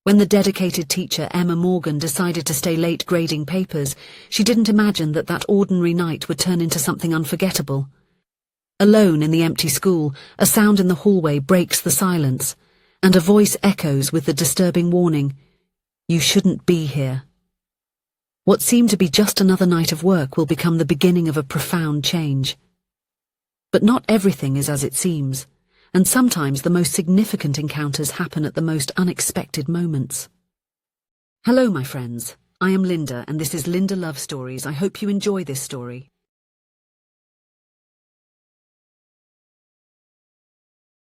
When the dedicated teacher Emma Morgan decided to stay late grading papers, she didn't imagine that ordinary night would turn into something unforgettable. Alone in the empty school, a sound in the hallway breaks the silence, and a voice echoes with the disturbing warning, "You shouldn't be here." What seemed to be just another night of work will become the beginning of a profound change. But not everything is as it seems, and sometimes the most significant encounters happen at the most unexpected moments. Hello, my friends. I am Linda, and this is Linda Love Stories. I hope you enjoy this story.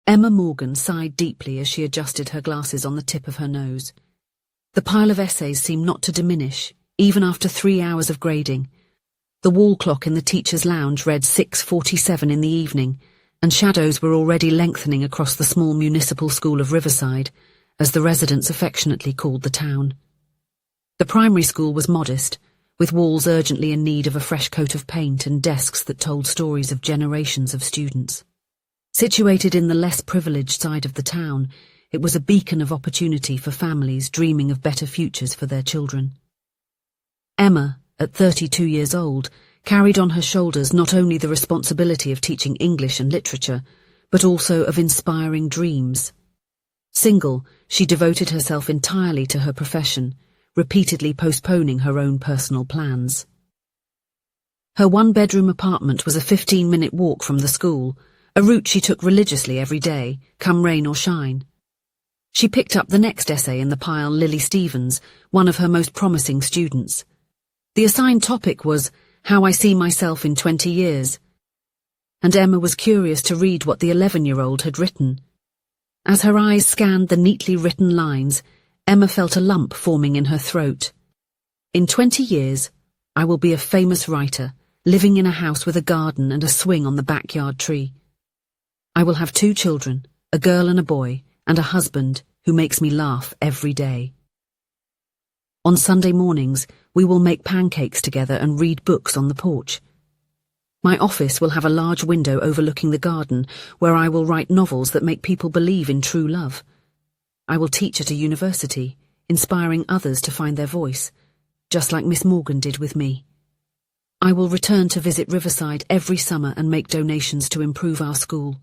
Emma Morgan sighed deeply as she adjusted her glasses on the tip of her nose. The pile of essays seemed not to diminish, even after 3 hours of grading. The wall clock in the teacher's lounge read 6:47 in the evening, and shadows were already lengthening across the small municipal school of Riverside, as the residents affectionately called the town. The primary school was modest, with walls urgently in need of a fresh coat of paint and desks that told stories of generations of students. Situated in the less privileged side of the town, it was a beacon of opportunity for families dreaming of better futures for their children. Emma, at 32 years old, carried on her shoulders not only the responsibility of teaching English and literature, but also of inspiring dreams. Single, she devoted herself entirely to her profession, repeatedly postponing her own personal plans. Her one-bedroom apartment was a 15-minute walk from the school, a route she took religiously every day, come rain or shine. She picked up the next essay in the pile, Lily Stevens, one of her most promising students. The assigned topic was How I See Myself in 20 Years, and Emma was curious to read what the 11-year-old had written. As her eyes scanned the neatly written lines, Emma felt a lump forming in her throat. "In 20 years, I will be a famous writer, living in a house with a garden and a swing on the backyard tree. I will have 2 children, a girl and a boy, and a husband who makes me laugh every day. On Sunday mornings, we will make pancakes together and read books on the porch. My office will have a large window overlooking the garden where I will write novels that make people believe in true love. I will teach at a university, inspiring others to find their voice, just like Miss Morgan did with me. I will return to visit Riverside every summer and make donations to improve our school."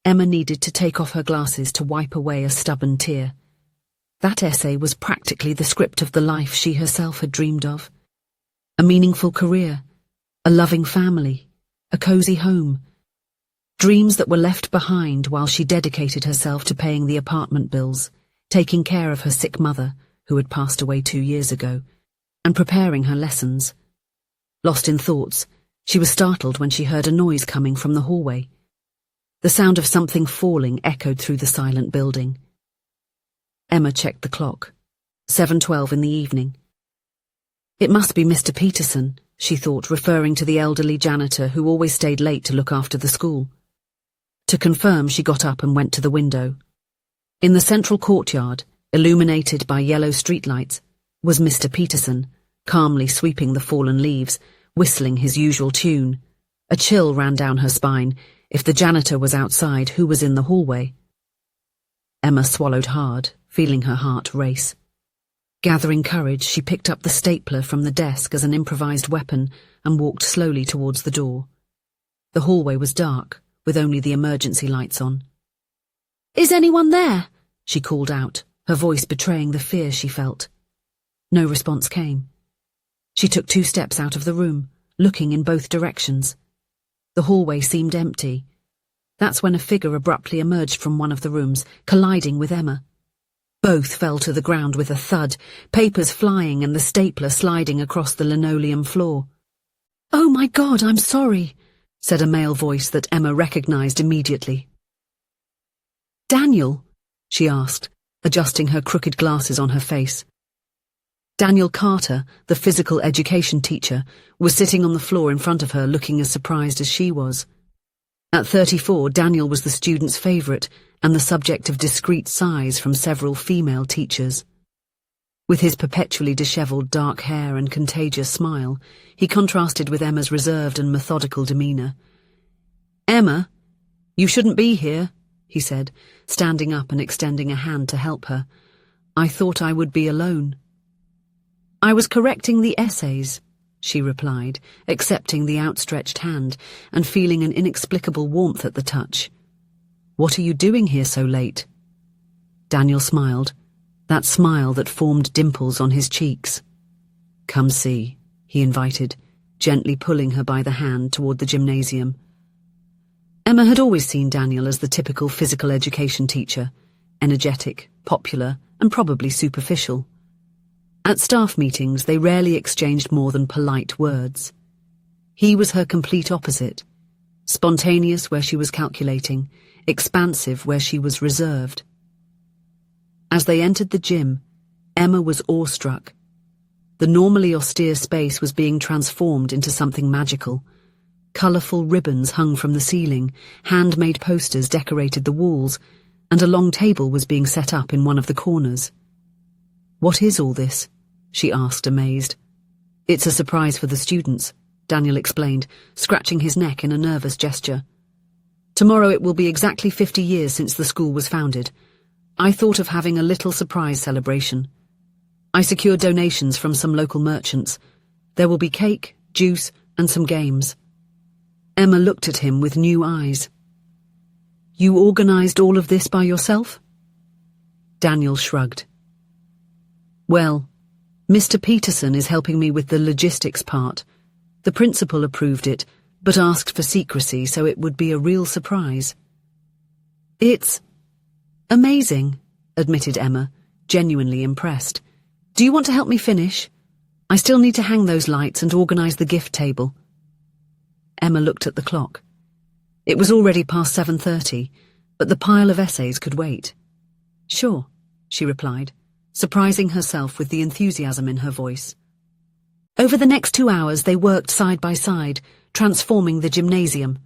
Emma needed to take off her glasses to wipe away a stubborn tear. That essay was practically the script of the life she herself had dreamed of. A meaningful career, a loving family, a cozy home. Dreams that were left behind while she dedicated herself to paying the apartment bills, taking care of her sick mother, who had passed away 2 years ago, and preparing her lessons. Lost in thoughts, she was startled when she heard a noise coming from the hallway. The sound of something falling echoed through the silent building. Emma checked the clock. 7:12 in the evening. It must be Mr. Peterson, she thought, referring to the elderly janitor who always stayed late to look after the school. To confirm, she got up and went to the window. In the central courtyard, illuminated by yellow streetlights, was Mr. Peterson, calmly sweeping the fallen leaves, whistling his usual tune. A chill ran down her spine. If the janitor was outside, who was in the hallway? Emma swallowed hard, feeling her heart race. Gathering courage, she picked up the stapler from the desk as an improvised weapon and walked slowly towards the door. The hallway was dark, with only the emergency lights on. "Is anyone there?" she called out, her voice betraying the fear she felt. No response came. She took 2 steps out of the room, looking in both directions. The hallway seemed empty. That's when a figure abruptly emerged from one of the rooms, colliding with Emma. Both fell to the ground with a thud, papers flying and the stapler sliding across the linoleum floor. "Oh my God, I'm sorry," said a male voice that Emma recognized immediately. "Daniel?" she asked, adjusting her crooked glasses on her face. Daniel Carter, the physical education teacher, was sitting on the floor in front of her, looking as surprised as she was. At 34, Daniel was the student's favorite and the subject of discreet sighs from several female teachers. With his perpetually disheveled dark hair and contagious smile, he contrasted with Emma's reserved and methodical demeanor. "Emma, you shouldn't be here," he said, standing up and extending a hand to help her. I thought I would be alone. I was correcting the essays, she replied, accepting the outstretched hand and feeling an inexplicable warmth at the touch. What are you doing here so late? Daniel smiled, that smile that formed dimples on his cheeks. Come see, he invited, gently pulling her by the hand toward the gymnasium. Emma had always seen Daniel as the typical physical education teacher, energetic, popular, and probably superficial. At staff meetings, they rarely exchanged more than polite words. He was her complete opposite, spontaneous where she was calculating, expansive where she was reserved. As they entered the gym, Emma was awestruck. The normally austere space was being transformed into something magical. Colourful ribbons hung from the ceiling, handmade posters decorated the walls, and a long table was being set up in one of the corners. What is all this? She asked, amazed. It's a surprise for the students, Daniel explained, scratching his neck in a nervous gesture. Tomorrow it will be exactly 50 years since the school was founded. I thought of having a little surprise celebration. I secured donations from some local merchants. There will be cake, juice, and some games. Emma looked at him with new eyes. You organised all of this by yourself? Daniel shrugged. Well, Mr. Peterson is helping me with the logistics part. The principal approved it, but asked for secrecy so it would be a real surprise. It's amazing, admitted Emma, genuinely impressed. Do you want to help me finish? I still need to hang those lights and organise the gift table. Emma looked at the clock. It was already past 7:30, but the pile of essays could wait. Sure, she replied, surprising herself with the enthusiasm in her voice. Over the next 2 hours they worked side by side, transforming the gymnasium.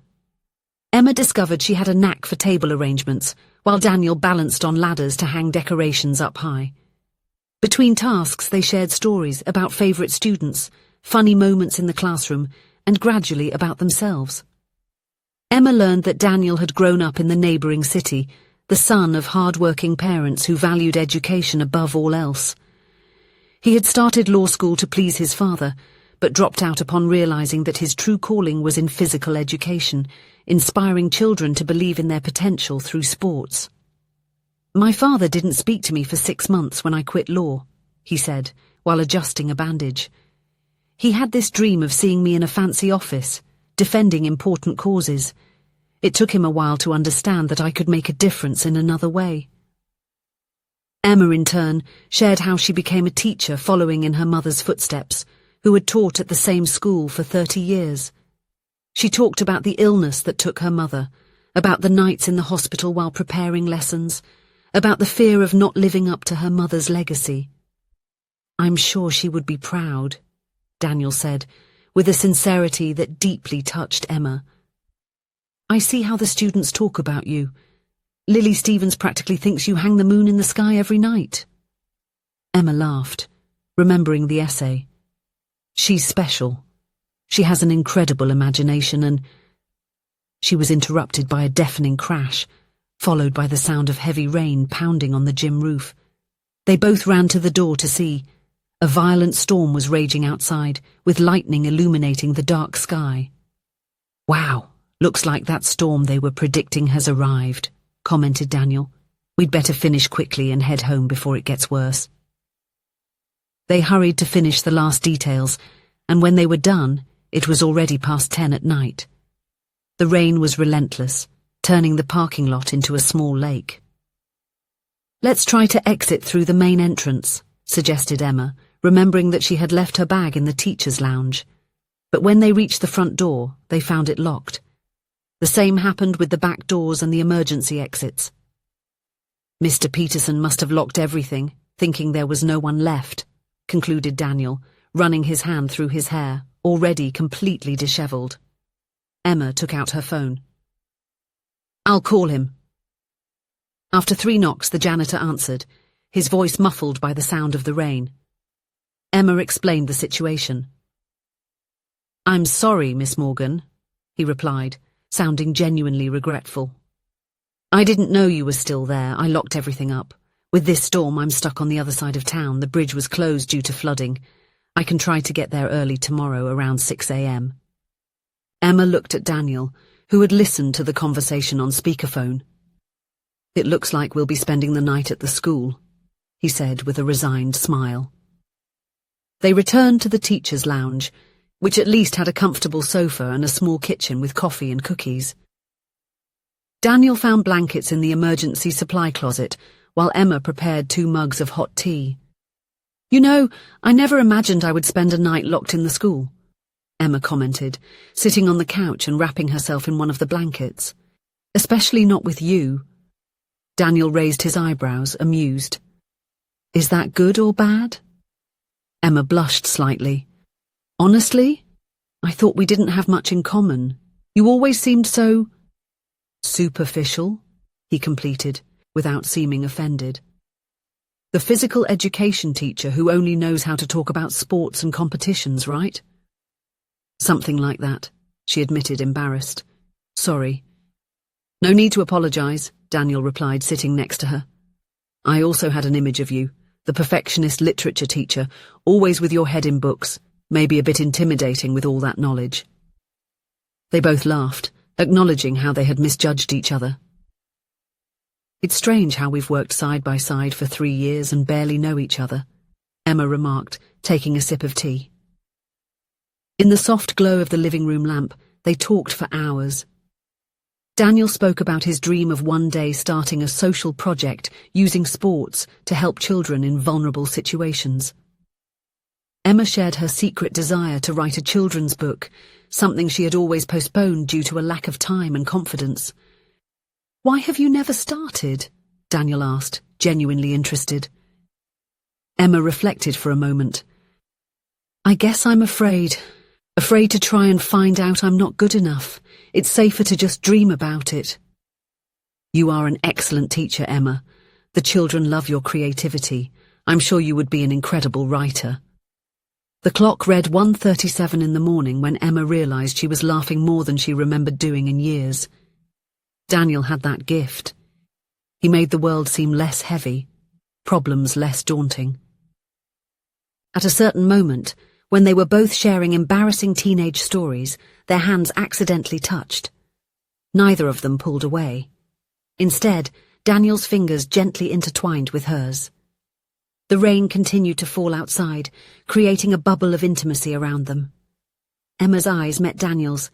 Emma discovered she had a knack for table arrangements, while Daniel balanced on ladders to hang decorations up high. Between tasks they shared stories about favourite students, funny moments in the classroom, and gradually about themselves. Emma learned that Daniel had grown up in the neighbouring city, the son of hard-working parents who valued education above all else. He had started law school to please his father, but dropped out upon realising that his true calling was in physical education, inspiring children to believe in their potential through sports. My father didn't speak to me for 6 months when I quit law, he said, while adjusting a bandage. He had this dream of seeing me in a fancy office, defending important causes. It took him a while to understand that I could make a difference in another way. Emma, in turn, shared how she became a teacher following in her mother's footsteps, who had taught at the same school for 30 years. She talked about the illness that took her mother, about the nights in the hospital while preparing lessons, about the fear of not living up to her mother's legacy. I'm sure she would be proud, Daniel said, with a sincerity that deeply touched Emma. I see how the students talk about you. Lily Stevens practically thinks you hang the moon in the sky every night. Emma laughed, remembering the essay. She's special. She has an incredible imagination and... She was interrupted by a deafening crash, followed by the sound of heavy rain pounding on the gym roof. They both ran to the door to see. A violent storm was raging outside, with lightning illuminating the dark sky. Wow, looks like that storm they were predicting has arrived, commented Daniel. We'd better finish quickly and head home before it gets worse. They hurried to finish the last details, and when they were done, it was already past 10 at night. The rain was relentless, turning the parking lot into a small lake. Let's try to exit through the main entrance, suggested Emma, remembering that she had left her bag in the teacher's lounge. But when they reached the front door, they found it locked. The same happened with the back doors and the emergency exits. Mr. Peterson must have locked everything, thinking there was no one left, concluded Daniel, running his hand through his hair, already completely dishevelled. Emma took out her phone. I'll call him. After 3 knocks, the janitor answered, his voice muffled by the sound of the rain. Emma explained the situation. I'm sorry, Miss Morgan, he replied, sounding genuinely regretful. I didn't know you were still there. I locked everything up. With this storm, I'm stuck on the other side of town. The bridge was closed due to flooding. I can try to get there early tomorrow around 6 a.m. Emma looked at Daniel, who had listened to the conversation on speakerphone. It looks like we'll be spending the night at the school, he said with a resigned smile. They returned to the teacher's lounge, which at least had a comfortable sofa and a small kitchen with coffee and cookies. Daniel found blankets in the emergency supply closet, while Emma prepared 2 mugs of hot tea. You know, I never imagined I would spend a night locked in the school, Emma commented, sitting on the couch and wrapping herself in one of the blankets. Especially not with you. Daniel raised his eyebrows, amused. Is that good or bad? Emma blushed slightly. Honestly, I thought we didn't have much in common. You always seemed so superficial, he completed, without seeming offended. The physical education teacher who only knows how to talk about sports and competitions, right? Something like that, she admitted, embarrassed. Sorry. No need to apologize, Daniel replied, sitting next to her. I also had an image of you, the perfectionist literature teacher, always with your head in books, maybe a bit intimidating with all that knowledge. They both laughed, acknowledging how they had misjudged each other. It's strange how we've worked side by side for 3 years and barely know each other, Emma remarked, taking a sip of tea. In the soft glow of the living room lamp, they talked for hours. Daniel spoke about his dream of one day starting a social project using sports to help children in vulnerable situations. Emma shared her secret desire to write a children's book, something she had always postponed due to a lack of time and confidence. Why have you never started? Daniel asked, genuinely interested. Emma reflected for a moment. I guess I'm afraid to try and find out I'm not good enough. It's safer to just dream about it. You are an excellent teacher, Emma. The children love your creativity. I'm sure you would be an incredible writer. The clock read 1:37 in the morning when Emma realized she was laughing more than she remembered doing in years. Daniel had that gift. He made the world seem less heavy, problems less daunting. At a certain moment, when they were both sharing embarrassing teenage stories, their hands accidentally touched. Neither of them pulled away. Instead, Daniel's fingers gently intertwined with hers. The rain continued to fall outside, creating a bubble of intimacy around them. Emma's eyes met Daniel's,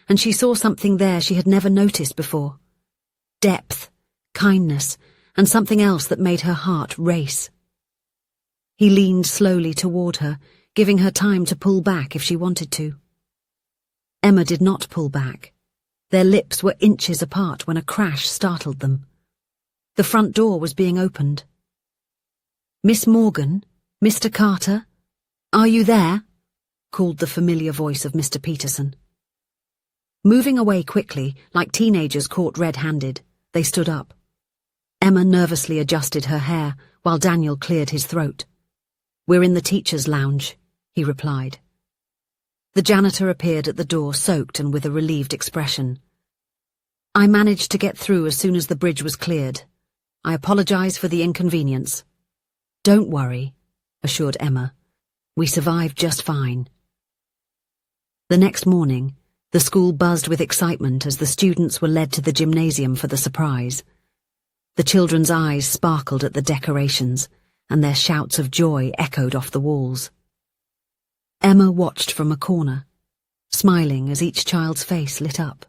and she saw something there she had never noticed before. Depth, kindness, and something else that made her heart race. He leaned slowly toward her, giving her time to pull back if she wanted to. Emma did not pull back. Their lips were inches apart when a crash startled them. The front door was being opened. Miss Morgan, Mr. Carter, are you there? Called the familiar voice of Mr. Peterson. Moving away quickly, like teenagers caught red-handed, they stood up. Emma nervously adjusted her hair, while Daniel cleared his throat. We're in the teacher's lounge, he replied. The janitor appeared at the door, soaked and with a relieved expression. I managed to get through as soon as the bridge was cleared. I apologize for the inconvenience. Don't worry, assured Emma. We survived just fine. The next morning, the school buzzed with excitement as the students were led to the gymnasium for the surprise. The children's eyes sparkled at the decorations, and their shouts of joy echoed off the walls. Emma watched from a corner, smiling as each child's face lit up.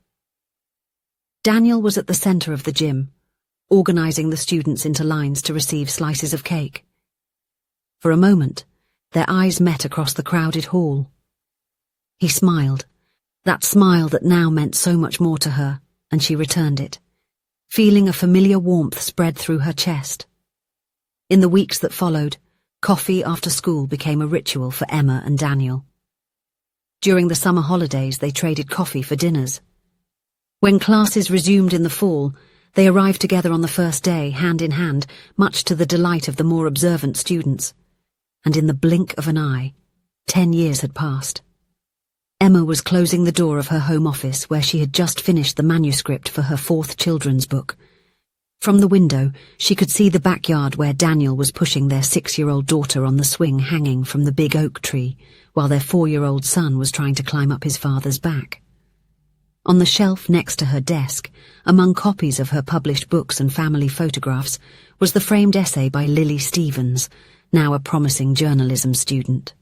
Daniel was at the center of the gym, organizing the students into lines to receive slices of cake. For a moment, their eyes met across the crowded hall. He smiled, that smile that now meant so much more to her, and she returned it, feeling a familiar warmth spread through her chest. In the weeks that followed, coffee after school became a ritual for Emma and Daniel. During the summer holidays, they traded coffee for dinners. When classes resumed in the fall, they arrived together on the first day, hand in hand, much to the delight of the more observant students. And in the blink of an eye, 10 years had passed. Emma was closing the door of her home office where she had just finished the manuscript for her 4th children's book. From the window, she could see the backyard where Daniel was pushing their 6-year-old daughter on the swing hanging from the big oak tree, while their 4-year-old son was trying to climb up his father's back. On the shelf next to her desk, among copies of her published books and family photographs, was the framed essay by Lily Stevens, now a promising journalism student.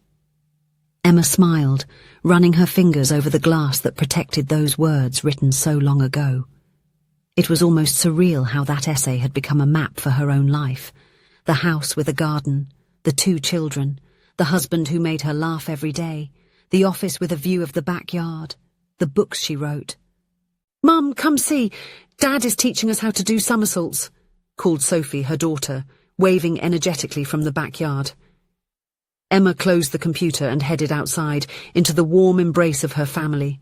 Emma smiled, running her fingers over the glass that protected those words written so long ago. It was almost surreal how that essay had become a map for her own life. The house with a garden, the 2 children, the husband who made her laugh every day, the office with a view of the backyard, the books she wrote. "Mum, come see, Dad is teaching us how to do somersaults," called Sophie, her daughter, waving energetically from the backyard. Emma closed the computer and headed outside, into the warm embrace of her family.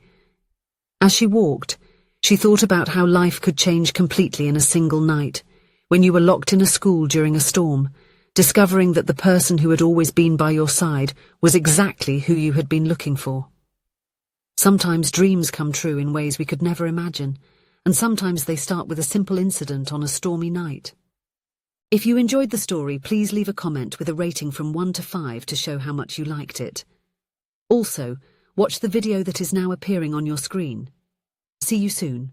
As she walked, she thought about how life could change completely in a single night, when you were locked in a school during a storm, discovering that the person who had always been by your side was exactly who you had been looking for. Sometimes dreams come true in ways we could never imagine, and sometimes they start with a simple incident on a stormy night. If you enjoyed the story, please leave a comment with a rating from 1 to 5 to show how much you liked it. Also, watch the video that is now appearing on your screen. See you soon.